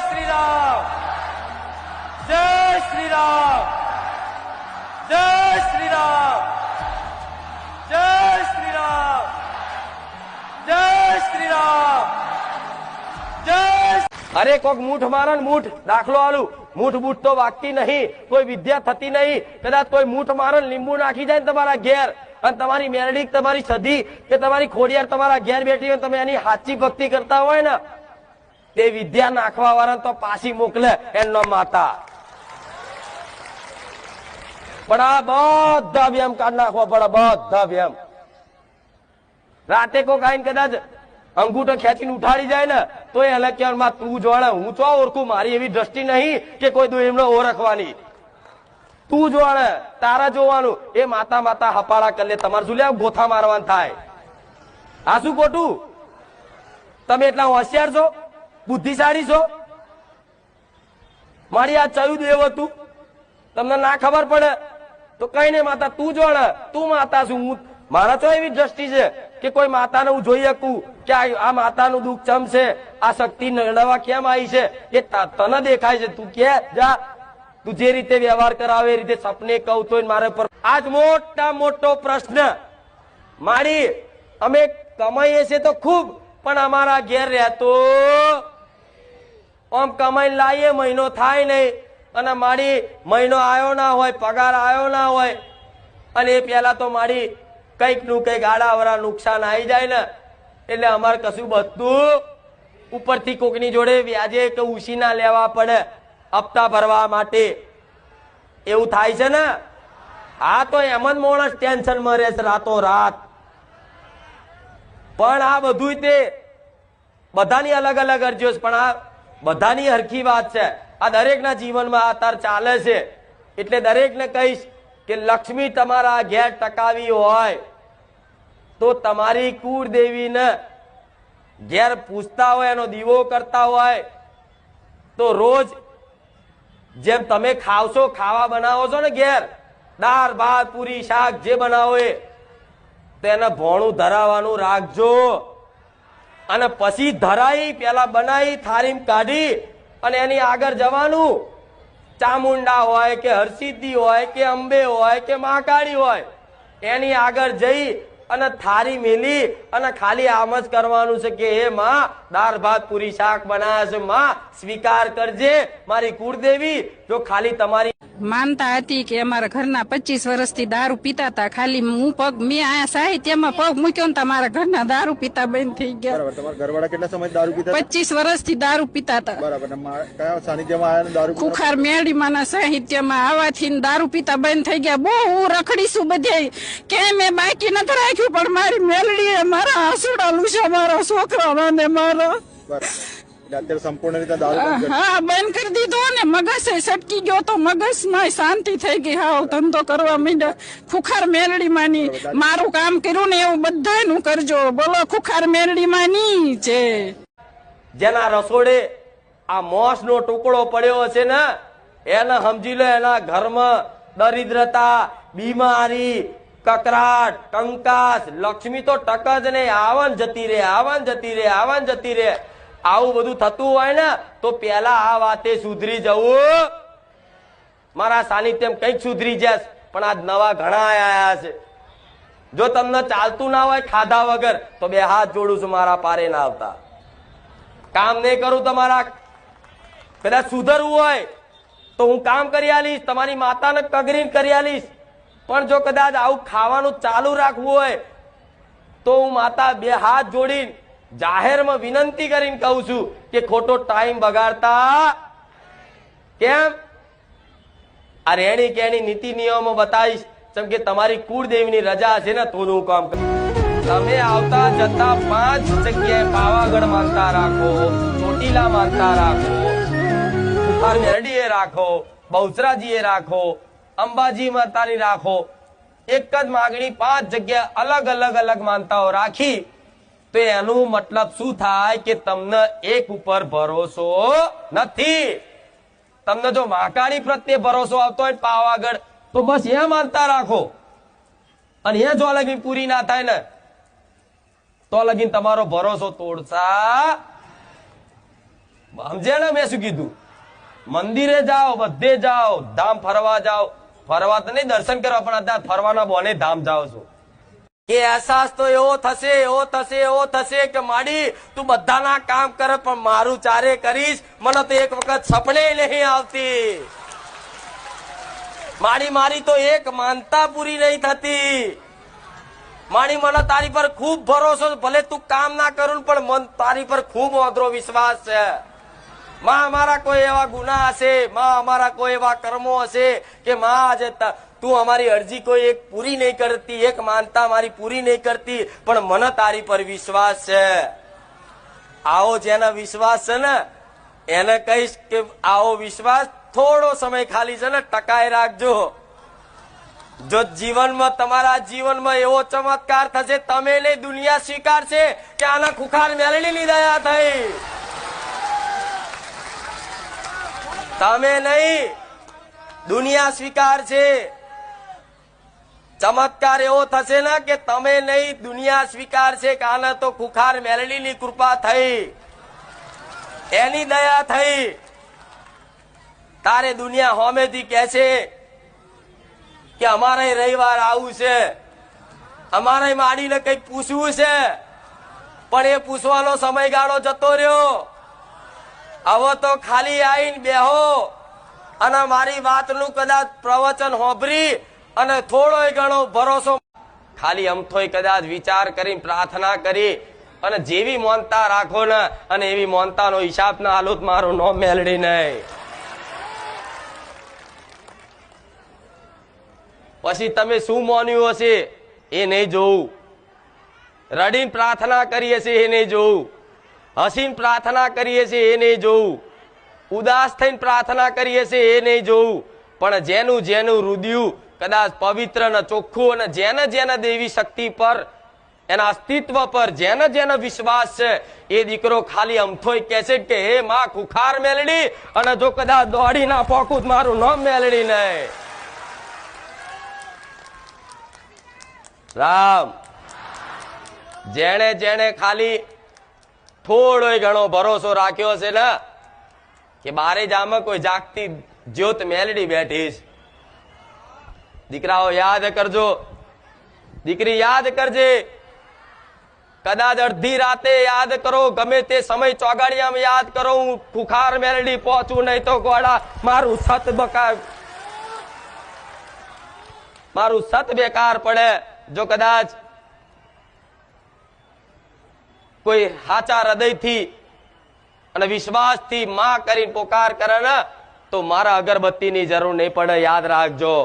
શ્રી રામ, જય શ્રી રામ, જય શ્રી રામ, જય શ્રી રામ, જય શ્રી રામ, જય. અરે કોક મૂઠ મારે મૂઠ દાખલો આલું, મૂઠ બૂઠ તો વાગતી નહીં, કોઈ વિદ્યા થતી નહીં. કદાચ કોઈ મૂઠ મારે લીંબુ નાખી જાય ને તમારા ઘેર, અને તમારી મેરડી તમારી સધી કે તમારી ખોડિયાર તમારા ઘેર બેઠી હોય, તમે એની સાચી ભક્તિ કરતા હોય ને, તે વિદ્યા નાખવા વાળા તો પાછી મોકલે એનો માતા. પણ આ બધા વ્યામ કાઢ નાખવા પડે, બધા વ્યામ. રાતે કોક આઈને કદાચ અંગૂઠો ખેંચીને ઉઠાડી જાય ને તો એ હલક્યામાં તું જોડે, હું ચો ઓળખું, મારી એવી દ્રષ્ટિ નહીં કે કોઈ એમને ઓળખવાની. તું જોડે, તારા જોવાનું. એ માતા માતા હપાળા કરી લે, તમારે શું લે ગોથા મારવાનું થાય. આ શું ખોટું? તમે એટલા હોશિયાર છો, બુદ્ધિશાળી છો? મારી આ ચયું દેવ હતું તમને ના ખબર પડે તો કઈ નહીં, માતા તું જોડે, તું માતા છું. હું મારા તો એવી દ્રષ્ટિ છે કે કોઈ માતાને હું જોઈ શકું કે આ માતાનું દુઃખ ચમ છે, આ શક્તિ નડવા કેમ આવી છે એ તને દેખાય છે. તું કે જા, તું જે રીતે વ્યવહાર કરાવે એ રીતે સપને કહું તો મારે પર. આજ મોટા મોટો પ્રશ્ન મારી, અમે કમાઈએ છે તો ખૂબ, પણ અમારા ઘેર રહેતો આમ કમાઈ લાવીએ મહિનો થાય નહીં, અને મારી મહિનો આવ્યો ના હોય, પગાર આવ્યો ના હોય, અને એ પેલા તો મારી કઈક નું કઈક આડાવરા નુકસાન આવી જાય ને એટલે અમારે કશું બધું ઉપરથી કોકની જોડે વ્યાજે કે ઉછીના લેવા પડે હપ્તા ભરવા માટે. એવું થાય છે ને? હા, તો એમ જ માણસ ટેન્શન માં રહે છે રાતો રાત. પણ આ બધું તે બધાની અલગ અલગ અરજીઓ છે, પણ આ બધાની હરખી વાત છે. આ દરેકના જીવનમાં અત્યારે ચાલે છે. એટલે દરેકને કહીશ કે લક્ષ્મી તમારા ઘેર ટકાવી હોય તો તમારી કુળદેવીને ઘેર પૂછતા હોય, એનો દીવો કરતા હોય તો રોજ જેમ તમે ખાવશો, ખાવા બનાવો છો ને ઘેર, દાળ ભાત પૂરી શાક જે બનાવો એ, તો એને ભોણું ધરાવવાનું રાખજો. અને પછી ધરાઈ પેલા બનાવી થાળી કાઢી અને એની આગળ જવાનું. ચામુંડા હોય કે હરસિદ્ધિ હોય કે અંબે હોય કે મહાકાળી હોય, એની આગળ જઈ અને થાળી મેલી અને ખાલી આમ જ કરવાનું છે કે હે માં, દાળ ભાત પૂરી શાક બનાવ્યા છે, માં સ્વીકાર કરજે મારી કુળદેવી. જો ખાલી તમારી માનતા હતી કે અમારા ઘરના 25 વર્ષથી દારૂ પીતા હતા, ખાલી હું પગ મેં આયા સાહિત્યમાં પગ મૂક્યો ને તમારા ઘરના દારૂ પીતા બંધ થઈ ગયા. બરાબર. તમારા ઘરવાળા કેટલા સમય દારૂ પીતા? 25 વર્ષથી દારૂ પીતા હતા. બરાબર. કયા સાનિધ્યમાં આયા દારૂ? ખુખાર મેળીમાંના સાહિત્યમાં આવાથી દારૂ પીતા બંધ થઈ ગયા. બહુ હું રખડીશું બધે કે મેં બાકી નથી રાખ્યું, પણ મારી મેલડીએ મારા આંસુડા લૂછા મારા છોકરાના ને મારા. બરાબર. અત્યારે સંપૂર્ણ રીતે દારૂ હા બંધ કરી દીધો ને. મગજ સટકી ગયો તો મગજમાં શાંતિ થઈ ગઈ. હાવ ધંધો કરવા માંડ્યા. ખુખાર મેલડી માની મારું કામ કર્યું ને એવું બધાનું કરજો. બોલો ખુખાર મેલડી માની છે. જેના રસોડે આ મોસ નો ટુકડો પડ્યો છે ને, એને સમજી લો એના ઘરમાં દરિદ્રતા, બીમારી, કકરાટ, કંકાસ, લક્ષ્મી તો ટક જ નહીં, આવન જતી રે, આવન જતી રે, આવન જતી રે. આવું બધું થતું હોય ને તો પેલા આ વાતે સુધરી જવું. મારા સાનિધ્યમ કઈક સુધરી જશે, પણ આજ નવા ઘણા આયા છે. જો તમને ચાલતું ના હોય ખાધા વગર તો બે હાથ જોડું છું, મારા પારે ના આવતા. કામ નહીં કરું તમારા, કદાચ સુધરવું હોય તો હું કામ કરી આલીશ, તમારી માતાને કગરીને કરી આલીશ. પણ જો કદાચ આવું ખાવાનું ચાલુ રાખવું હોય તો હું માતા બે હાથ જોડીને જાહેરમાં વિનંતી કરીને કહું છું કે ખોટો ટાઈમ બગાડતા કેમ. આ રેણી કેણી નીતિ નિયમો બતાવીશ, જેમ કે તમારી કુળદેવીની રજા છે ને તો હું કામ કરું. તમે આવતા જતા 5 જગ્યાએ પાવાગઢ માનતા રાખો, ચોટીલા માનતા રાખો, ખુખાર મેરડીએ રાખો, બહુચરાજીએ રાખો, અંબાજી માતાની રાખો. એક જ માગણી 5 જગ્યા અલગ અલગ અલગ માનતાઓ રાખી તો એનું મતલબ શું થાય કે તમને એક ઉપર ભરોસો નથી. તમને જો મહાકાળી પ્રત્યે ભરોસો આવતો હોય પાવાગઢ તો બસ એ માનતા રાખો, અને એ જો લગીન પૂરી ના થાય ને તો લગીન તમારો ભરોસો તોડતા સમજ્યા ને મેં શું કીધું? મંદિરે જાઓ, બધે જાઓ, ધામ ફરવા જાઓ, ફરવા તો નહીં દર્શન કરવા, પણ અત્યારે ફરવાના બોને ધામ જાઓ છો કે અહેસાસ તો એવો થશે, એવો થશે, એવો થશે કે માડી તું બધાના કામ કરે પણ મારું ચારે કરીશ, મને તો એક વખત સપને નહીં આવતી માડી, મારી તો એક માનતા પૂરી નહીં થતી માડી, મને તારી પર ખૂબ ભરોસો છે, ભલે તું કામ ના કરું પણ મન તારી પર ખૂબ અધરો વિશ્વાસ છે માં. અમારા કોઈ એવા ગુના હશે, માં અમારા કોઈ એવા કર્મો હશે કે માં આજે તું અમારી અરજી કોઈ એક પૂરી નહીં કરતી, એક માનતા મારી પૂરી નહીં કરતી, પણ મને તારી પર વિશ્વાસ છે. આવો જેના વિશ્વાસ છે ને એને કહીશ કે આવો વિશ્વાસ થોડો સમય ખાલી છે ને ટકાઈ રાખજો. જો જીવનમાં તમારા જીવનમાં એવો ચમત્કાર થશે, તમે નહીં દુનિયા સ્વીકારશે કે આના ખુખાર મેલડીની દયા થઈ. તમે નહીં, દુનિયા સ્વીકાર છે. ચમત્કાર એવો થશે ને કે તમે નહીં, દુનિયા સ્વીકાર છે કે આને તો ખુખાર મેલડીની કૃપા થઈ, એની દયા થઈ. તારે દુનિયા હોમેથી કહે છે કે અમારે રવિવાર આવું છે, અમારે માડીને કઈક પૂછવું છે, પણ એ પૂછવાનો સમયગાળો જતો રહ્યો. હવે તો ખાલી આવીને બેહો અને મારી વાતનું કદાચ પ્રવચન હોભરી અને થોડો ઘણો ભરોસો, ખાલી અમથોય કદાચ વિચાર કરી પ્રાર્થના કરી અને જેવી મોનતા રાખો ને અને એવી મોનતાનો હિસાબ ના આલુત મારું નો મેલડી નહીં. પછી તમે શું માન્યું હશે એ નહીં જોવું, રડીને પ્રાર્થના કરીએ છીએ એ નહીં જોવું, હસીને પ્રાર્થના કરીએ છીએ એ નહીં જોવું, ઉદાસ થઈને પ્રાર્થના કરીએ છીએ એ નહીં જોવું, પણ જેનું જેનું હૃદય કદાચ પવિત્ર ને ચોખ્ખું અને જેને જેને દેવી શક્તિ પર, એના અસ્તિત્વ પર જેને જેને વિશ્વાસ છે એ દીકરો ખાલી અમથોય કહે છે કે હે માં ખુખાર મેલડી, અને જો કદાચ દોડી ના પોકું મારું નામ મેલડી નહીં. રામ, જેણે જેણે ખાલી થોડો ઘણો ભરોસો રાખ્યો છે ને કે બારે જામાં કોઈ જાગતી જ્યોત મેલડી બેઠી છે, દીકરાઓ યાદ કરજો, દીકરી યાદ કરજે. કદાચ અડધી રાતે યાદ કરો, ગમે તે સમય ચોગાડિયામાં યાદ કરો, હું ખુખાર મેલડી પહોંચું નહીં તો ગોળા મારું સત બેકાર પડે. જો કદાચ કોઈ સાચા હૃદયથી અને વિશ્વાસથી માં કરીને પોકાર કરે ને તો મારા અગરબત્તીની જરૂર નહીં પડે, યાદ રાખજો.